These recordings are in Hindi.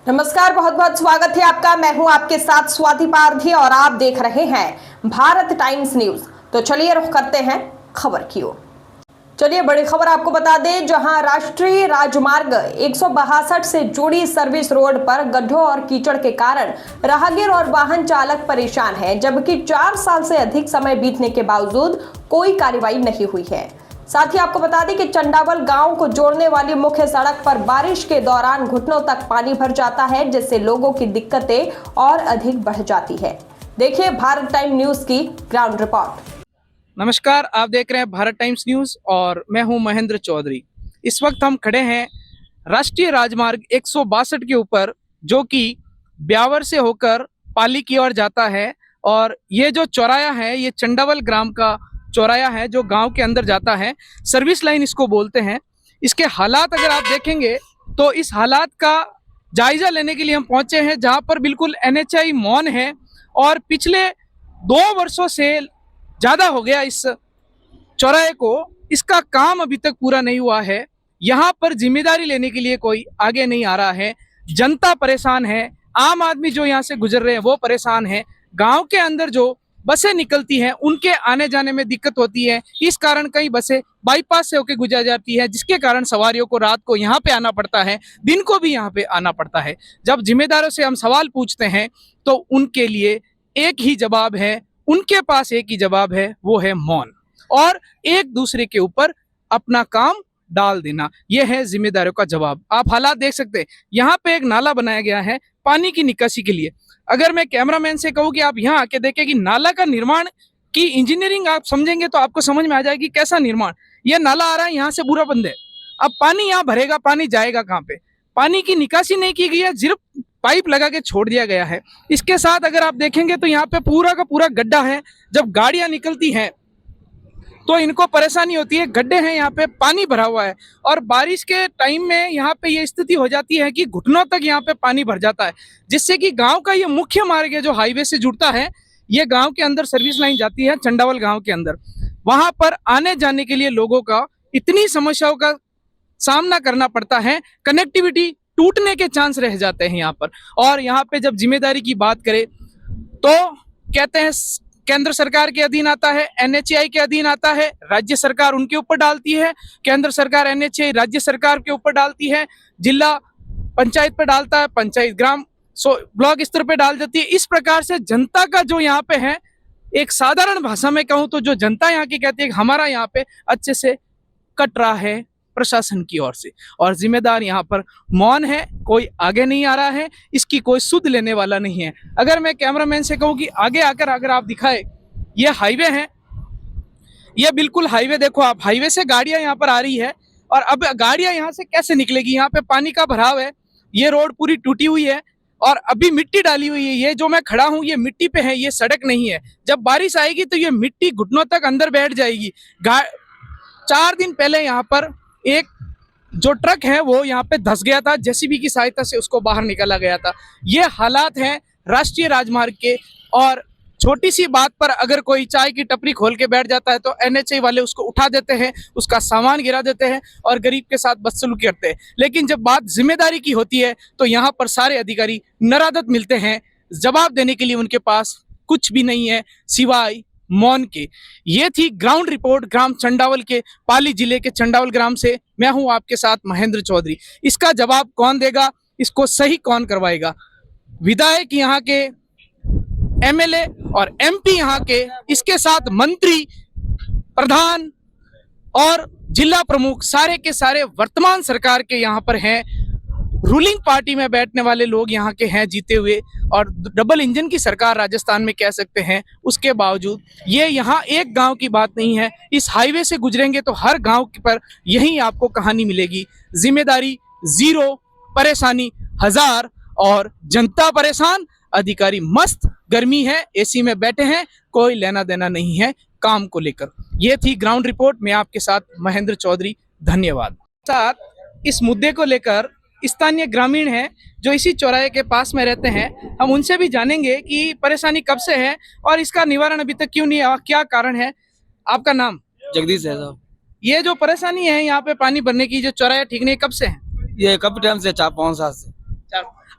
नमस्कार, बहुत बहुत स्वागत है आपका। मैं हूं आपके साथ स्वाति पारधी और आप देख रहे हैं भारत टाइम्स न्यूज। तो चलिए रुख करते हैं खबर की ओर। चलिए बड़ी खबर आपको बता दें, जहां राष्ट्रीय राजमार्ग 162 से जुड़ी सर्विस रोड पर गड्ढों और कीचड़ के कारण राहगीर और वाहन चालक परेशान हैं, जबकि 4 साल से अधिक समय बीतने के बावजूद कोई कार्रवाई नहीं हुई है। साथ ही आपको बता दें कि चंडावल गांव को जोड़ने वाली मुख्य सड़क पर बारिश के दौरान घुटनों तक पानी भर जाता है, जिससे लोगों की दिक्कतें और अधिक बढ़ जाती है। देखिए भारत टाइम न्यूज की ग्राउंड रिपोर्ट। नमस्कार, आप देख रहे हैं भारत टाइम्स न्यूज और मैं हूं महेंद्र चौधरी। इस वक्त हम खड़े हैं राष्ट्रीय राजमार्ग 162 के ऊपर, जो कि ब्यावर से होकर पाली की ओर जाता है। और ये जो चौराया है, ये चंडावल ग्राम का चौराया है जो गांव के अंदर जाता है। सर्विस लाइन इसको बोलते हैं। इसके हालात अगर आप देखेंगे तो इस हालात का जायजा लेने के लिए हम पहुंचे हैं, जहां पर बिल्कुल NHAI मौन है और पिछले 2 वर्षों से ज्यादा हो गया इस चौराहे को, इसका काम अभी तक पूरा नहीं हुआ है। यहाँ पर जिम्मेदारी लेने के लिए कोई आगे नहीं आ रहा है। जनता परेशान है, आम आदमी जो यहाँ से गुजर रहे हैं वो परेशान है। गांव के अंदर जो बसें निकलती हैं उनके आने जाने में दिक्कत होती है। इस कारण कई बसें बाईपास से होकर गुजर जाती है, जिसके कारण सवारियों को रात को यहाँ पे आना पड़ता है, दिन को भी यहाँ पे आना पड़ता है। जब जिम्मेदारों से हम सवाल पूछते हैं तो उनके लिए एक ही जवाब है, उनके पास एक ही जवाब है, वो है मौन और एक दूसरे के ऊपर अपना काम डाल देना। यह है जिम्मेदारों का जवाब। आप हालात देख सकते हैं, यहाँ पे एक नाला बनाया गया है पानी की निकासी के लिए। अगर मैं कैमरामैन से कहूँ कि आप यहाँ आके देखें कि नाला का निर्माण की इंजीनियरिंग आप समझेंगे तो आपको समझ में आ जाएगी कैसा निर्माण। यह नाला आ रहा है यहाँ से पूरा बंद है। अब पानी यहाँ भरेगा, पानी जाएगा कहाँ पे? पानी की निकासी नहीं की गई है, सिर्फ पाइप लगा के छोड़ दिया गया है। इसके साथ अगर आप देखेंगे तो यहाँ पे पूरा का पूरा गड्ढा है। जब गाड़ियां निकलती हैं तो इनको परेशानी होती है, गड्ढे हैं, यहाँ पे पानी भरा हुआ है और बारिश के टाइम में यहाँ पे ये स्थिति हो जाती है कि घुटनों तक यहाँ पे पानी भर जाता है, जिससे कि गांव का ये मुख्य मार्ग है जो हाईवे से जुड़ता है। ये गांव के अंदर सर्विस लाइन जाती है चंडावल गांव के अंदर। वहां पर आने जाने के लिए लोगों का इतनी समस्याओं का सामना करना पड़ता है, कनेक्टिविटी टूटने के चांस रह जाते हैं यहाँ पर। और यहाँ पे जब जिम्मेदारी की बात करें तो कहते हैं केंद्र सरकार के अधीन आता है, NHAI के अधीन आता है, राज्य सरकार उनके ऊपर डालती है, केंद्र सरकार NHAI राज्य सरकार के ऊपर डालती है, जिला पंचायत पे डालता है, पंचायत ग्राम ब्लॉक स्तर पे डाल देती है। इस प्रकार से जनता का जो यहाँ पे है, एक साधारण भाषा में कहूँ तो जो जनता यहाँ की कहती है कि हमारा यहाँ पे अच्छे से कट रहा है प्रशासन की ओर से, और जिम्मेदार यहाँ पर मौन है, कोई आगे नहीं आ रहा है, इसकी कोई सुध लेने वाला नहीं है। अगर मैं कैमरामैन से कहूँ कि आगे आकर अगर आप दिखाए, ये हाईवे है, ये बिल्कुल हाईवे देखो आप, हाईवे से गाड़ियां यहाँ पर आ रही है और अब गाड़ियां यहाँ से कैसे निकलेगी? यहाँ पे पानी का भराव है, ये रोड पूरी टूटी हुई है और अभी मिट्टी डाली हुई है। ये जो मैं खड़ा हूँ ये मिट्टी पे है, ये सड़क नहीं है। जब बारिश आएगी तो ये मिट्टी घुटनों तक अंदर बैठ जाएगी। 4 दिन पहले यहाँ पर एक जो ट्रक है वो यहाँ पे धंस गया था, JCB की सहायता से उसको बाहर निकाला गया था। ये हालात हैं राष्ट्रीय राजमार्ग के। और छोटी सी बात पर अगर कोई चाय की टपरी खोल के बैठ जाता है तो NHAI वाले उसको उठा देते हैं, उसका सामान गिरा देते हैं और गरीब के साथ बदसलूकी करते हैं। लेकिन जब बात जिम्मेदारी की होती है तो यहाँ पर सारे अधिकारी नरादत मिलते हैं, जवाब देने के लिए उनके पास कुछ भी नहीं है सिवाय मौन के। ये थी ग्राउंड रिपोर्ट ग्राम चंडावल के, पाली जिले के चंडावल ग्राम से। मैं हूं आपके साथ महेंद्र चौधरी। इसका जवाब कौन देगा, इसको सही कौन करवाएगा? विधायक यहाँ के, MLA और MP यहाँ के, इसके साथ मंत्री, प्रधान और जिला प्रमुख, सारे के सारे वर्तमान सरकार के यहाँ पर हैं। रूलिंग पार्टी में बैठने वाले लोग यहाँ के हैं जीते हुए, और डबल इंजन की सरकार राजस्थान में कह सकते हैं। उसके बावजूद ये यहाँ एक गांव की बात नहीं है, इस हाईवे से गुजरेंगे तो हर गांव पर यही आपको कहानी मिलेगी। जिम्मेदारी जीरो, परेशानी हजार और जनता परेशान, अधिकारी मस्त, गर्मी है, AC में बैठे हैं, कोई लेना देना नहीं है काम को लेकर। ये थी ग्राउंड रिपोर्ट। मैं आपके साथ महेंद्र चौधरी, धन्यवाद। साथ इस मुद्दे को लेकर स्थानीय ग्रामीण हैं जो इसी चौराहे के पास में रहते हैं, हम उनसे भी जानेंगे कि परेशानी कब से है और इसका निवारण अभी तक क्यों नहीं हुआ, क्या कारण है। आपका नाम? जगदीश है साहब। ये जो परेशानी है यहाँ पे पानी भरने की, जो चौराहा ठीक नहीं, कब से है? ये कब टाइम से 4-5 साल से।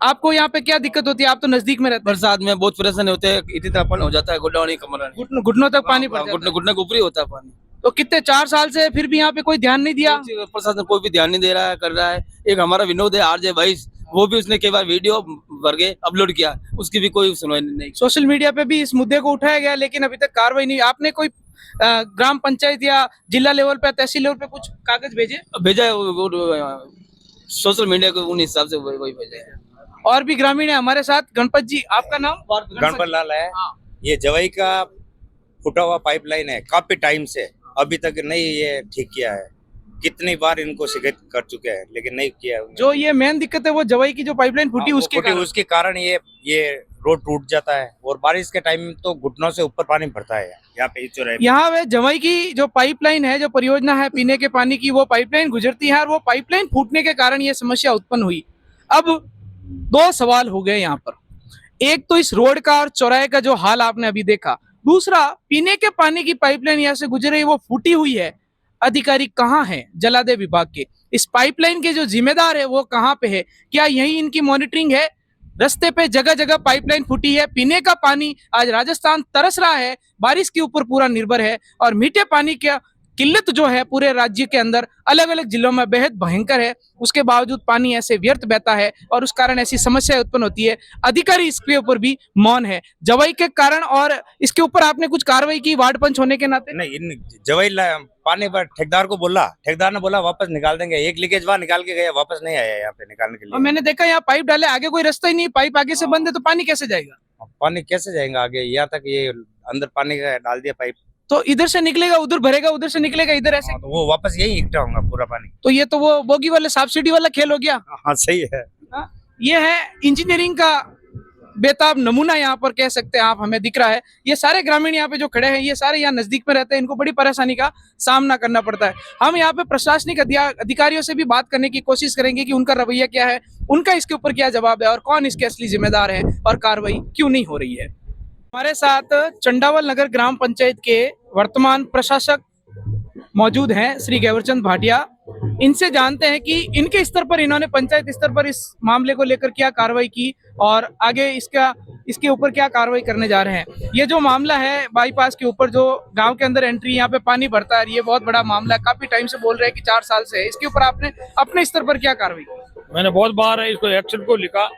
आपको यहाँ पे क्या दिक्कत होती है? आप तो नजदीक में रहते बरसात में बहुत परेशानी होते हैं, इतनी तरह पानी हो जाता है, गुड्डा नहीं कमरा नहीं, हैं, घुटनों तक पानी पड़ जाता घुटने है। घुटने के ऊपर ही होता है पानी। तो कितने 4 साल से फिर भी यहाँ पे कोई ध्यान नहीं दिया? प्रशासन कोई भी ध्यान नहीं दे रहा है, कर रहा है। एक हमारा विनोद है आरजे भाई, वो भी उसने कई बार वीडियो भर के अपलोड किया, उसकी भी कोई सुनवाई नहीं। सोशल मीडिया पे भी इस मुद्दे को उठाया गया, लेकिन अभी तक कार्रवाई नहीं। आपने कोई ग्राम पंचायत या जिला लेवल पे, तहसील लेवल पे कुछ कागज भेजे? भेजा है सोशल मीडिया को, उन हिसाब से वही भेजा है। और भी ग्रामीण है हमारे साथ। गणपत जी, आपका नाम? गणपत लाल है। हाँ। ये जवाई का फुटा हुआ पाइपलाइन है, काफी टाइम से अभी तक नहीं ये ठीक किया है। कितनी बार इनको शिकायत कर चुके हैं लेकिन नहीं किया है। जो ये मेन दिक्कत है वो जवाई की जो पाइपलाइन फूटी, हाँ, वो उसके फूटी, कारण। उसके कारण ये रोड टूट जाता है और बारिश के टाइम में तो घुटनों से ऊपर पानी भरता है यहाँ पे चौराहे पे। यहाँ पे जवाई की जो पाइपलाइन है, जो परियोजना है पीने के पानी की, वो पाइपलाइन गुजरती है और वो पाइपलाइन फूटने के कारण ये समस्या उत्पन्न हुई। अब 2 सवाल हो गए यहाँ पर। एक तो इस रोड का और चौराहे का जो हाल आपने अभी देखा, दूसरा पीने के पानी की पाइपलाइन यहाँ से गुजर रही, वो फूटी हुई है। अधिकारी कहाँ है जलादेव विभाग के? इस पाइपलाइन के जो जिम्मेदार है वो कहाँ पे है? क्या यही इनकी मॉनिटरिंग है? रास्ते पे जगह जगह पाइपलाइन फूटी है, पीने का पानी आज राजस्थान तरस रहा है, बारिश के ऊपर पूरा निर्भर है, और मीठे पानी की किल्लत जो है पूरे राज्य के अंदर अलग अलग जिलों में बेहद भयंकर है। उसके बावजूद पानी ऐसे व्यर्थ बहता है और उस कारण ऐसी समस्या उत्पन्न होती है। अधिकारी इसके ऊपर भी मौन है जवाई के कारण। और इसके ऊपर आपने कुछ कार्रवाई की वार्ड पंच होने के नाते? नहीं, इन जवाई पानी पर ठेकेदार को बोला, ठेकेदार ने बोला वापस निकाल देंगे। एक लीकेज वहां निकाल के गया, वापस नहीं आया यहाँ पे निकालने के और लिए। मैंने देखा यहाँ पाइप डाले, आगे कोई रास्ता ही नहीं, पाइप आगे से बंद है तो पानी कैसे जाएगा? पानी कैसे जाएगा आगे? यहाँ तक ये अंदर पानी का डाल दिया पाइप, तो इधर से निकलेगा उधर भरेगा, उधर से निकलेगा इधर, ऐसे? तो वो वापस यही इकट्ठा होगा पूरा पानी। तो ये तो वो बोगी वाले सब्सिडी वाला खेल हो गया। हाँ सही है। ये है इंजीनियरिंग का बेताब नमूना, यहाँ पर कह सकते हैं आप, हमें दिख रहा है। ये सारे ग्रामीण यहाँ पे जो खड़े हैं, ये सारे यहाँ नजदीक में रहते हैं, इनको बड़ी परेशानी का सामना करना पड़ता है। हम यहाँ पे प्रशासनिक अधिकारियों से भी बात करने की कोशिश करेंगे कि उनका रवैया क्या है, उनका इसके ऊपर क्या जवाब है और कौन इसके असली जिम्मेदार है और कार्रवाई क्यों नहीं हो रही है। हमारे साथ चंडावल नगर ग्राम पंचायत के वर्तमान प्रशासक मौजूद हैं, श्री गैवरचंद भाटिया। इनसे जानते हैं कि इनके स्तर पर, इन्होंने पंचायत स्तर पर इस मामले को लेकर क्या कार्रवाई की और आगे इसके ऊपर क्या कार्रवाई करने जा रहे हैं। ये जो मामला है बाईपास के ऊपर, जो गांव के अंदर एंट्री यहाँ पे पानी भरता है, ये बहुत बड़ा मामला है। काफी टाइम से बोल रहे हैं कि 4 साल से है। इसके ऊपर आपने अपने स्तर पर क्या कार्रवाई की? मैंने बहुत बार इसको एक्शन को लिखा,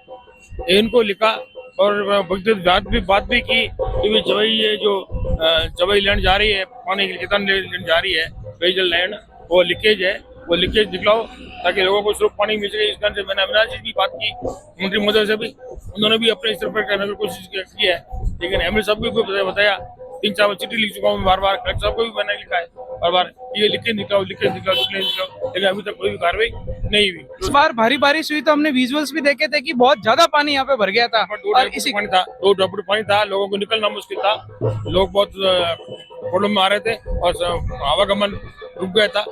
इनको लिखा और बात भी की कि जवाई ये जो जवाई लैंड जा रही है, पानी की किसान लैंड जा रही है, पेयजल लैंड, वो लीकेज है, वो लीकेज दिखलाओ ताकि लोगों को सिर्फ पानी मिल सके। इस कारण से मैंने अविनाश जी भी बात की, मंत्री महोदय से भी, उन्होंने भी अपने स्तर पर करने की कोशिश की है, लेकिन एमएलए साहब को भी बताया, 3-4 बार चिट्ठी लिख चुका हूँ बार बार, कलेक्टर साहब को भी मैंने लिखा है बार बार, ये लिखे निकालो, लेकिन अभी तक कोई भी कार्रवाई नहीं हुई। इस बार भारी बारिश हुई तो हमने विजुअल्स भी देखे थे कि बहुत ज्यादा पानी यहाँ पे भर गया था और इसी पानी था, 2 ढापड़ पानी था, लोगों को निकलना मुश्किल था, लोग बहुत प्रॉब्लम में आ रहे थे और आवागमन रुक गया था।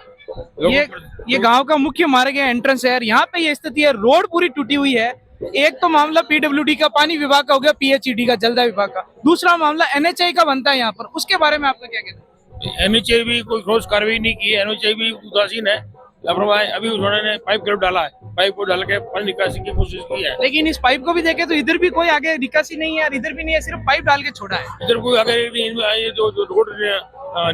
ये गांव का मुख्य मार्ग है, एंट्रेंस है, यहाँ पे ये स्थिति है। रोड पूरी टूटी हुई है। एक तो मामला पीडब्ल्यूडी का, पानी विभाग का हो गया, पीएचईडी का, जलदाय विभाग का। दूसरा मामला एनएचआई का बनता है यहाँ पर, उसके बारे में आपका क्या कहना है? एनएचआई भी कोई ठोस कार्रवाई नहीं की है, एनएचआई भी उदासीन है, लापरवाह है। अभी उन्होंने पाइप क्लब डाला है, पाइप को डाल के पानी निकासी की कोशिश की है, लेकिन इस पाइप को भी देखे तो इधर भी कोई आगे निकासी नहीं है और इधर भी नहीं है, सिर्फ पाइप डाल के छोड़ा है। इधर कोई आगे ये जो रोड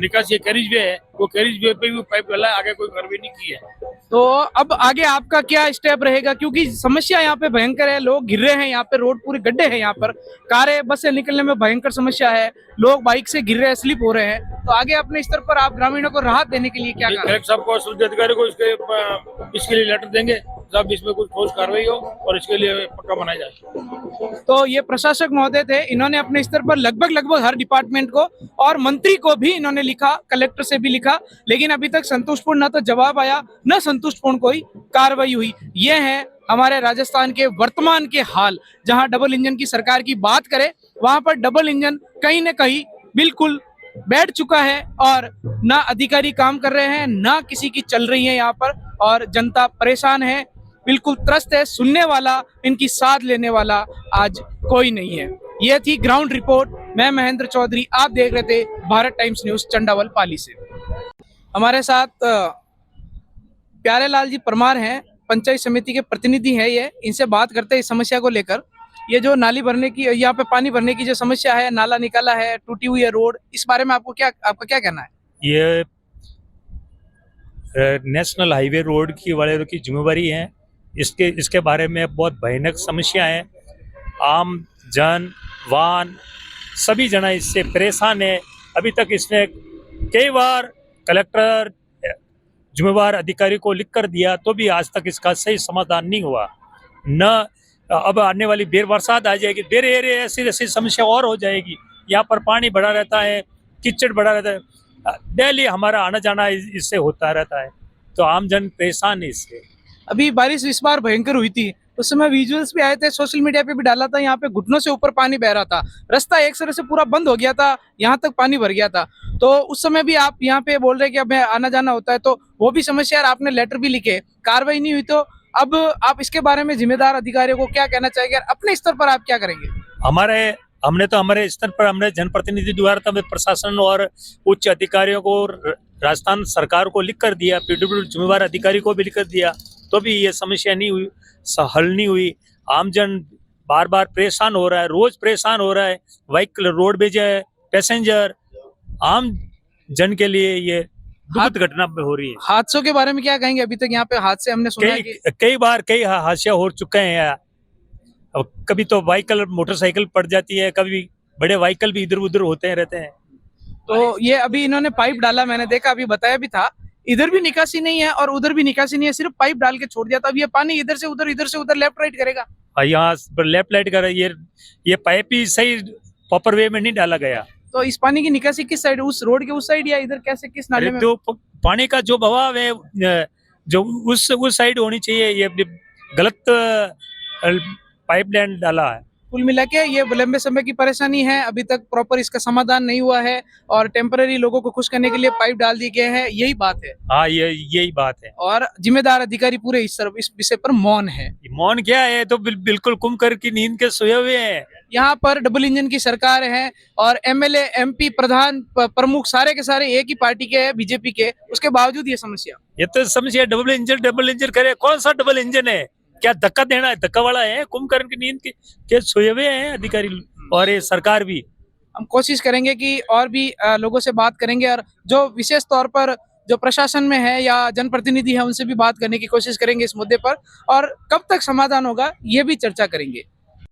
निकासी कैरिज वे है, वो कैरिज वे पे भी पाइप डाला है, आगे कोई कार्रवाई नहीं की है। तो अब आगे आपका क्या स्टेप रहेगा? क्योंकि समस्या यहाँ पे भयंकर है, लोग गिर रहे हैं, यहाँ पे रोड पूरे गड्ढे हैं, यहाँ पर कारें बसें निकलने में भयंकर समस्या है, लोग बाइक से गिर रहे हैं, स्लिप हो रहे हैं। तो आगे अपने स्तर पर आप ग्रामीणों को राहत देने के लिए क्या करें? कलेक्टर साहब को, सूचना अधिकारी को इसके लिए लेटर देंगे, साहब इसमें कुछ ठोस कार्रवाई हो और इसके लिए पक्का बनाया जाए। तो ये प्रशासक महोदय थे, इन्होंने अपने स्तर पर लगभग हर डिपार्टमेंट को और मंत्री को भी इन्होंने लिखा, कलेक्टर से भी लिखा, लेकिन अभी तक संतुष्टपूर्ण न तो जवाब आया, न संतुष्टपूर्ण कोई कार्रवाई हुई। ये है हमारे राजस्थान के वर्तमान के हाल। जहां डबल इंजन की सरकार की बात करें, वहां पर डबल इंजन कहीं न कहीं बिल्कुल बैठ चुका है और ना अधिकारी काम कर रहे हैं, ना किसी की चल रही है यहाँ पर, और जनता परेशान है, बिल्कुल त्रस्त है। सुनने वाला, इनकी साथ लेने वाला आज कोई नहीं है। यह थी ग्राउंड रिपोर्ट। मैं महेंद्र चौधरी, आप देख रहे थे भारत टाइम्स न्यूज चंडावल पाली से। हमारे साथ प्यारे लाल जी परमार हैं, पंचायत समिति के प्रतिनिधि हैं, ये इनसे बात करते हैं इस समस्या को लेकर। ये जो नाली भरने की, यहाँ पे पानी भरने की जो समस्या है, नाला निकाला है, टूटी हुई है रोड, इस बारे में आपका क्या कहना है? ये नेशनल हाईवे रोड की वाले की जिम्मेवारी है। इसके बारे में बहुत भयानक समस्या है। आम जन वाहन सभी जना इससे परेशान है। अभी तक इसने कई बार कलेक्टर जिम्मेवार अधिकारी को लिख कर दिया तो भी आज तक इसका सही समाधान नहीं हुआ। न अब आने वाली देर बरसात आ जाएगी, देर ऐसी ऐसी समस्या और हो जाएगी। यहाँ पर पानी बढ़ा रहता है, कीचड़ बढ़ा रहता है, डेली हमारा आना जाना इससे होता रहता है, तो आम जन परेशान है इससे। अभी बारिश इस बार भयंकर हुई थी, उस समय विजुअल्स भी आए थे, सोशल मीडिया पे भी डाला था, यहाँ पे घुटनों से ऊपर पानी बह रहा था, रास्ता एक तरह से पूरा बंद हो गया था, यहाँ तक पानी भर गया था। तो उस समय भी आप यहाँ पे बोल रहे कि अब आना जाना होता है, तो वो भी समस्या, आपने लेटर भी लिखे, कार्रवाई नहीं हुई, तो अब आप इसके बारे में जिम्मेदार अधिकारियों को क्या कहना चाहेंगे? अपने स्तर पर आप क्या करेंगे? हमारे स्तर पर हमने जनप्रतिनिधि द्वारा प्रशासन और उच्च अधिकारियों को, राजस्थान सरकार को लिख कर दिया, पीडब्ल्यू जिम्मेवार अधिकारी को भी लिख कर दिया, तो भी ये समस्या नहीं हुई, हल नहीं हुई। आमजन बार बार परेशान हो रहा है, रोज परेशान हो रहा है। व्हीकल रोडवेज है, पैसेंजर, आम जन के लिए ये दुखद घटना हो रही है। हादसों के बारे में क्या कहेंगे? अभी तक यहाँ पे हादसे हमने सुना है कि कई हादसे हो चुके हैं। अब कभी तो व्हीकल मोटरसाइकिल पड़ जाती है, कभी बड़े व्हीकल भी इधर उधर होते रहते हैं। तो ये अभी इन्होंने पाइप डाला, मैंने देखा, अभी बताया भी था, इधर भी निकासी नहीं है और उधर भी निकासी नहीं है, सिर्फ पाइप डाल के छोड़ दिया था। अब ये पानी इधर से उधर लेफ्ट राइट करेगा। यहाँ लेफ्ट राइट कर, ये पाइप ही सही प्रॉपर वे में नहीं डाला गया। तो इस पानी की निकासी किस साइड, उस रोड के उस साइड या इधर, कैसे, किस नाले में? जो पानी का जो बहाव है, जो उस साइड होनी चाहिए, ये गलत पाइपलाइन डाला है। कुल मिला के ये लंबे समय की परेशानी है, अभी तक प्रॉपर इसका समाधान नहीं हुआ है और टेम्पररी लोगों को खुश करने के लिए पाइप डाल दिए गए हैं, यही बात है। हाँ, यही बात है। और जिम्मेदार अधिकारी पूरे इस विषय पर मौन है। मौन क्या है, तो बिल्कुल कुंभकर्ण की नींद के सोए हुए हैं। यहाँ पर डबल इंजन की सरकार है और एमएलए, एमपी, प्रधान, प्रमुख सारे के सारे एक ही पार्टी के हैं, बीजेपी के, उसके बावजूद ये समस्या। ये तो समस्या डबल इंजन करे, कौन सा डबल इंजन है? क्या धक्का देना है? धक्का वाला है? कुंभकर्ण की नींद के सोए हुए हैं अधिकारी और ये सरकार भी। हम कोशिश करेंगे कि और भी लोगों से बात करेंगे और जो विशेष तौर पर जो प्रशासन में है या जनप्रतिनिधि है उनसे भी बात करने की कोशिश करेंगे इस मुद्दे पर, और कब तक समाधान होगा ये भी चर्चा करेंगे।